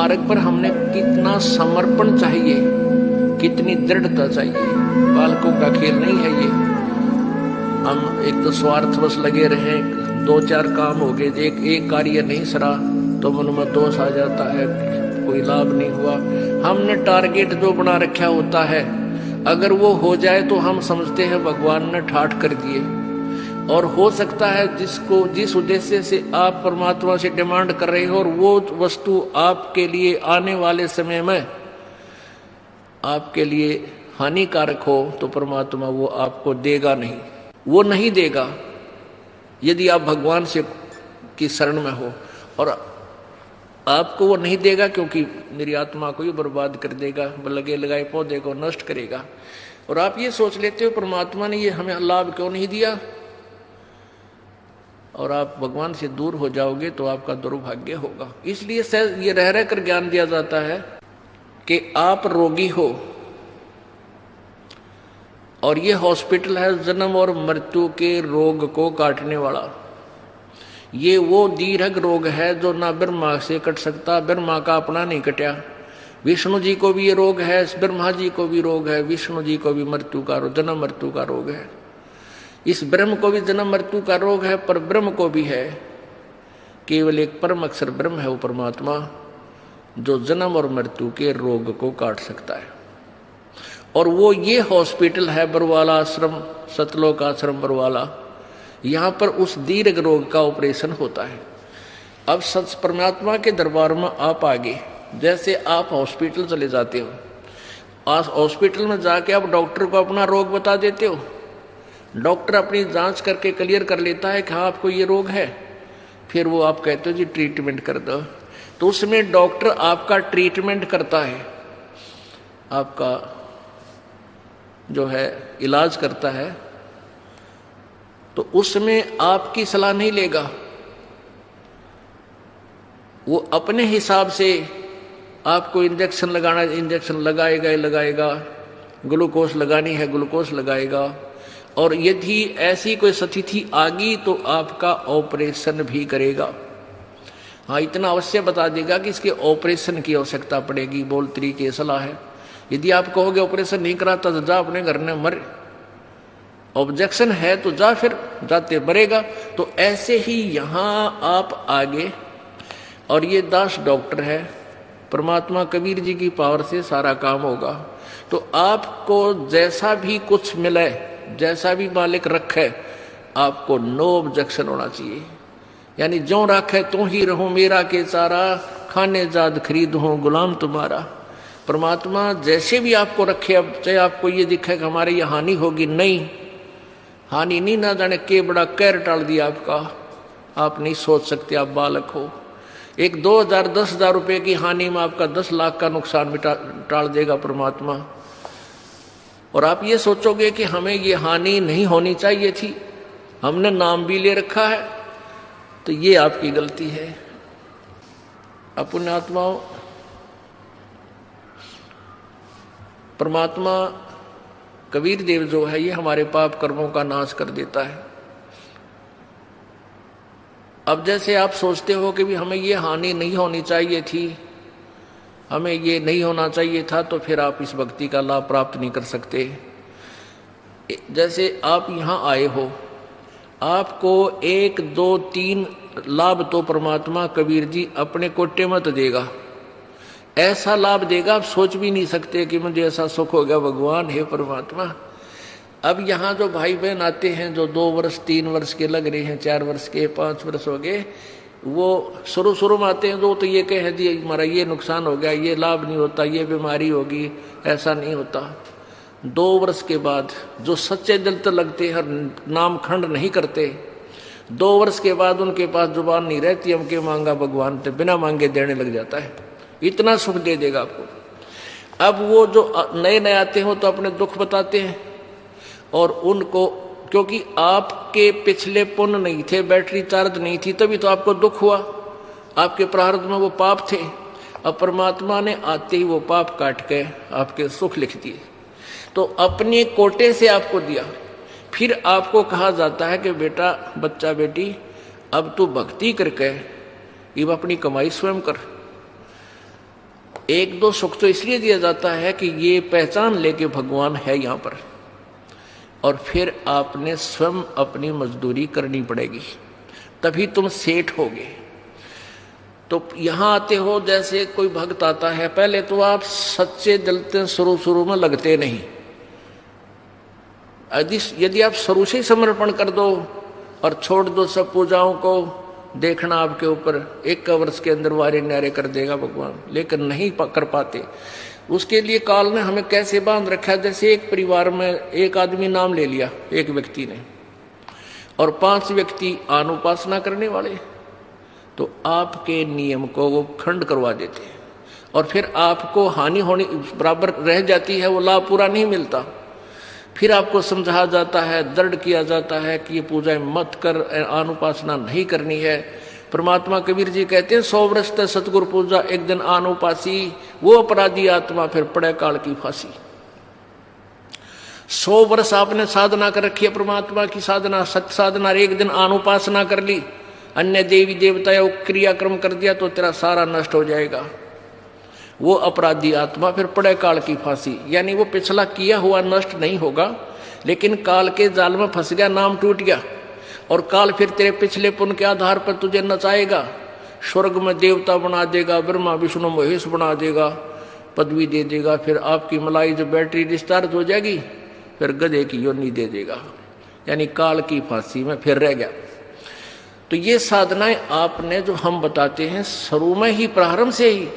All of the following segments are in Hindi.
मार्ग पर हमने कितना समर्पण चाहिए, कितनी दृढ़ता चाहिए। बालकों का खेल नहीं है ये। हम एक तो स्वार्थवश लगे रहे, दो चार काम हो गए, एक कार्य नहीं सरा तो मन में दोष आ जाता है, कोई लाभ नहीं हुआ। हमने टारगेट जो बना रखा होता है, अगर वो हो जाए तो हम समझते हैं भगवान ने ठाठ कर दिए। और हो सकता है जिस उद्देश्य से आप परमात्मा से डिमांड कर रहे हो और वो वस्तु आपके लिए आने वाले समय में आपके लिए हानिकारक हो, तो परमात्मा वो आपको देगा नहीं, वो नहीं देगा यदि आप भगवान से की शरण में हो। और आपको वो नहीं देगा क्योंकि मेरी आत्मा को ही बर्बाद कर देगा, लगे लगाए पौधे को नष्ट करेगा। और आप ये सोच लेते हो परमात्मा ने ये हमें लाभ क्यों नहीं दिया, और आप भगवान से दूर हो जाओगे तो आपका दुर्भाग्य होगा। इसलिए ये रह रह कर ज्ञान दिया जाता है कि आप रोगी हो और ये हॉस्पिटल है जन्म और मृत्यु के रोग को काटने वाला। ये वो दीर्घ रोग है जो ना ब्रह्मा से कट सकता, ब्रह्मा का अपना नहीं कटा। विष्णु जी को भी ये रोग है, ब्रह्मा जी को भी रोग है, विष्णु जी को भी मृत्यु का जन्म मृत्यु का रोग है। इस ब्रह्म को भी जन्म मृत्यु का रोग है, पर ब्रह्म को भी है। केवल एक परम अक्षर ब्रह्म है वो परमात्मा जो जन्म और मृत्यु के रोग को काट सकता है। और वो ये हॉस्पिटल है बरवाला आश्रम, सतलोक आश्रम बरवाला। यहाँ पर उस दीर्घ रोग का ऑपरेशन होता है। अब सच परमात्मा के दरबार में आप आगे, जैसे आप हॉस्पिटल चले जाते हो, आज हॉस्पिटल में जाके आप डॉक्टर को अपना रोग बता देते हो, डॉक्टर अपनी जांच करके क्लियर कर लेता है कि हाँ आपको ये रोग है, फिर वो आप कहते हो जी ट्रीटमेंट कर दो। तो उसमें डॉक्टर आपका ट्रीटमेंट करता है, आपका जो है इलाज करता है, तो उसमें आपकी सलाह नहीं लेगा। वो अपने हिसाब से आपको इंजेक्शन लगाना, इंजेक्शन लगाएगा ही लगाएगा, ग्लूकोज लगानी है ग्लूकोज लगाएगा। और यदि ऐसी कोई स्थिति आ गई तो आपका ऑपरेशन भी करेगा। हाँ, इतना अवश्य बता देगा कि इसके ऑपरेशन की आवश्यकता पड़ेगी, बोल तरीके सलाह है। यदि आप कहोगे ऑपरेशन नहीं कराता तो जा अपने घर में मर, ऑब्जेक्शन है तो जा, फिर जाते मरेगा। तो ऐसे ही यहाँ आप आगे, और ये दास डॉक्टर है, परमात्मा कबीर जी की पावर से सारा काम होगा। तो आपको जैसा भी कुछ मिले, जैसा भी मालिक रखे, आपको नो ऑब्जेक्शन होना चाहिए। यानी जो रखे तो ही रहो मेरा के चारा, खाने जाद खरीद हो गुलाम तुम्हारा। परमात्मा जैसे भी आपको रखे, अब चाहे आपको ये दिखे कि हमारे ये हानि होगी, नहीं, हानि नहीं, ना जाने के बड़ा कहर टाल दिया आपका, आप नहीं सोच सकते, आप बालक हो। एक 2000 10,000 रुपये की हानि में आपका 10 लाख का नुकसान भी टाल देगा परमात्मा। और आप ये सोचोगे कि हमें ये हानि नहीं होनी चाहिए थी, हमने नाम भी ले रखा है, तो ये आपकी गलती है। पुण्यात्माओं, परमात्मा कबीर देव जो है ये हमारे पाप कर्मों का नाश कर देता है। अब जैसे आप सोचते हो कि भी हमें ये हानि नहीं होनी चाहिए थी, हमें ये नहीं होना चाहिए था, तो फिर आप इस भक्ति का लाभ प्राप्त नहीं कर सकते। जैसे आप यहाँ आए हो, आपको 1 2 3 लाभ तो परमात्मा कबीर जी अपने कोटे मत देगा, ऐसा लाभ देगा आप सोच भी नहीं सकते कि मुझे ऐसा सुख हो गया। भगवान है परमात्मा। अब यहाँ जो भाई बहन आते हैं, जो 2 वर्ष 3 वर्ष के लग रहे हैं, 4 वर्ष के 5 वर्ष हो गए, वो शुरू में आते हैं, जो तो ये कह दिए हमारा ये नुकसान हो गया, ये लाभ नहीं होता, ये बीमारी होगी, ऐसा नहीं होता। 2 वर्ष के बाद जो सच्चे दिल तो लगते हैं, नाम खंड नहीं करते, 2 वर्ष के बाद उनके पास जुबान नहीं रहती, हमके मांगा भगवान तो बिना मांगे देने लग जाता है, इतना सुख दे देगा आपको। अब वो जो नए नए आते हो तो अपने दुख बताते हैं, और उनको क्योंकि आपके पिछले पुण्य नहीं थे, बैटरी चार्ज नहीं थी, तभी तो आपको दुख हुआ, आपके प्रारब्ध में वो पाप थे। अब परमात्मा ने आते ही वो पाप काट के आपके सुख लिख दिए, तो अपने कोटे से आपको दिया। फिर आपको कहा जाता है कि बेटा, बच्चा बेटी, अब तू भक्ति करके अब अपनी कमाई स्वयं कर। एक दो सुख तो इसलिए दिया जाता है कि ये पहचान ले कि भगवान है यहाँ पर, और फिर आपने स्वयं अपनी मजदूरी करनी पड़ेगी, तभी तुम सेठ होगे। तो यहाँ आते हो, जैसे कोई भक्त आता है, पहले तो आप सच्चे दिल से शुरू में लगते नहीं। यदि आप शुरू से ही समर्पण कर दो और छोड़ दो सब पूजाओं को, देखना आपके ऊपर 1 वर्ष के अंदर वारे न्यारे कर देगा भगवान, लेकिन नहीं कर पाते। उसके लिए काल ने हमें कैसे बांध रखा है, जैसे एक परिवार में एक आदमी नाम ले लिया एक व्यक्ति ने, और 5 व्यक्ति अनुपासना करने वाले, तो आपके नियम को वो खंड करवा देते हैं, और फिर आपको हानि होनी बराबर रह जाती है, वो लाभ पूरा नहीं मिलता। फिर आपको समझाया जाता है, दृढ़ किया जाता है कि ये पूजा मत कर, अनुपासना नहीं करनी है। परमात्मा कबीर जी कहते हैं 100 वर्ष तक सतगुरु पूजा, एक दिन अनुपासी, वो अपराधी आत्मा फिर पड़े काल की फांसी। 100 वर्ष आपने साधना कर रखी है, परमात्मा की साधना, सत्य साधना, एक दिन अनुपासना कर ली, अन्य देवी देवता या क्रियाक्रम कर दिया, तो तेरा सारा नष्ट हो जाएगा। वो अपराधी आत्मा फिर पड़े काल की फांसी, यानी वो पिछला किया हुआ नष्ट नहीं होगा, लेकिन काल के जाल में फंस गया, नाम टूट गया, और काल फिर तेरे पिछले पुण्य के आधार पर तुझे नचाएगा, स्वर्ग में देवता बना देगा, ब्रह्मा विष्णु महेश बना देगा, पदवी दे देगा, फिर आपकी मलाई जो बैटरी डिस्चार्ज हो जाएगी, फिर गधे की योनि दे देगा, यानी काल की फांसी में फिर रह गया। तो ये साधनाएं आपने जो हम बताते हैं, शुरू में ही प्रारंभ से ही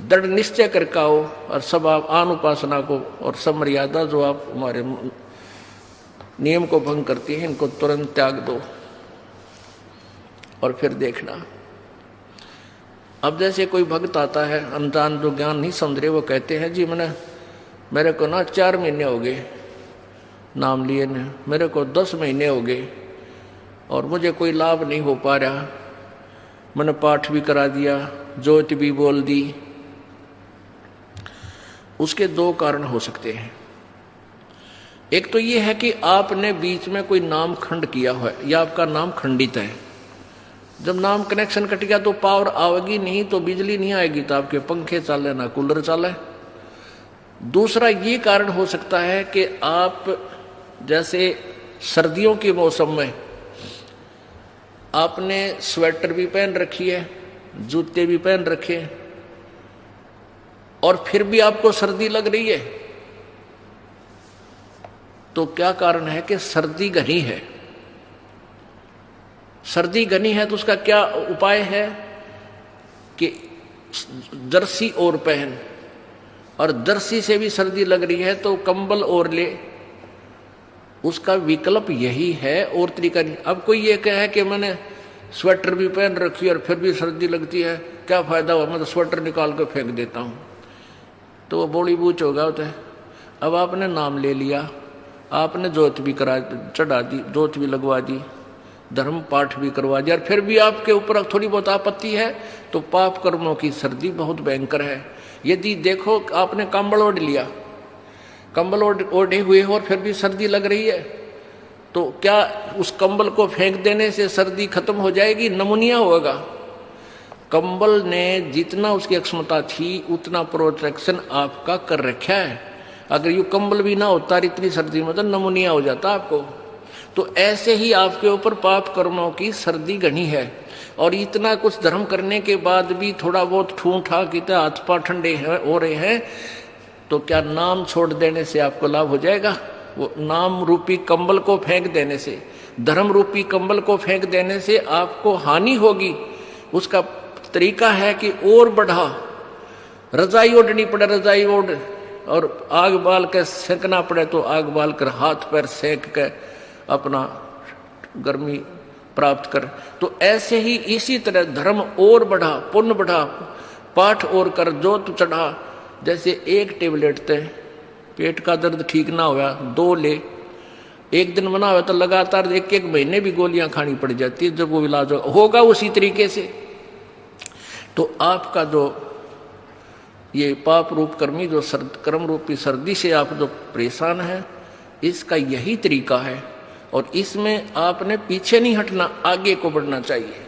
दृढ़ निश्चय करके आओ, और सब आप अनुपासना को और सब मर्यादा जो आप हमारे नियम को भंग करती हैं, इनको तुरंत त्याग दो, और फिर देखना। अब जैसे कोई भक्त आता है अनजान, जो ज्ञान नहीं समझ रहे, वो कहते हैं जी मेरे को ना 4 महीने हो गए नाम लिए ने, मेरे को 10 महीने हो गए और मुझे कोई लाभ नहीं हो पा रहा, मैंने पाठ भी करा दिया, ज्योत भी बोल दी। उसके 2 कारण हो सकते हैं। एक तो ये है कि आपने बीच में कोई नाम खंड किया है, या आपका नाम खंडित है। जब नाम कनेक्शन कट गया तो पावर आएगी नहीं, तो बिजली नहीं आएगी, तो आपके पंखे चले ना कूलर चले। दूसरा ये कारण हो सकता है कि आप जैसे सर्दियों के मौसम में आपने स्वेटर भी पहन रखी है, जूते भी पहन रखे, और फिर भी आपको सर्दी लग रही है, तो क्या कारण है कि सर्दी घनी है। सर्दी घनी है तो उसका क्या उपाय है कि जर्सी और पहन, और जर्सी से भी सर्दी लग रही है तो कंबल और ले। उसका विकल्प यही है, और तरीका नहीं। अब कोई ये कहे कि मैंने स्वेटर भी पहन रखी और फिर भी सर्दी लगती है, क्या फायदा हुआ, मैं तो स्वेटर निकाल कर फेंक देता हूं, तो वो बोली बूच होगा होता है। अब आपने नाम ले लिया, आपने जोत भी चढ़ा दी, जोत भी लगवा दी, धर्म पाठ भी करवा दिया, और फिर भी आपके ऊपर थोड़ी बहुत आपत्ति है, तो पाप कर्मों की सर्दी बहुत भयंकर है। यदि देखो आपने कंबल ओढ़ लिया, कंबल ओढ़े हुए और फिर भी सर्दी लग रही है, तो क्या उस कंबल को फेंक देने से सर्दी खत्म हो जाएगी? नमूनिया होगा। कंबल ने जितना उसकी क्षमता थी उतना प्रोटेक्शन आपका कर रखा है। अगर ये कंबल भी ना होता इतनी सर्दी में तो नमूनिया हो जाता आपको। तो ऐसे ही आपके ऊपर पाप कर्मों की सर्दी घनी है, और इतना कुछ धर्म करने के बाद भी थोड़ा बहुत ठूठा कितना हाथ पांव ठंडे हो रहे हैं, तो क्या नाम छोड़ देने से आपको लाभ हो जाएगा? वो नाम रूपी कंबल को फेंक देने से, धर्म रूपी कंबल को फेंक देने से आपको हानि होगी। उसका तरीका है कि और बढ़ा, रजाई ओढ़नी पड़े, रजाई ओढ़, और आग बाल कर सेंकना पड़े तो आग बाल कर, हाथ पैर सेंक कर अपना गर्मी प्राप्त कर। तो ऐसे ही इसी तरह धर्म और बढ़ा, पुण्य बढ़ा, पाठ और कर, जोत चढ़ा। जैसे एक टेबलेट थे, पेट का दर्द ठीक ना हुआ 2 ले, एक दिन बना हुआ तो लगातार 1-1 महीने भी गोलियां खानी पड़ जाती है, जब वो इलाज होगा उसी तरीके से। तो आपका जो ये पाप रूप कर्मी जो कर्म रूपी सर्दी से आप जो परेशान हैं, इसका यही तरीका है, और इसमें आपने पीछे नहीं हटना, आगे को बढ़ना चाहिए।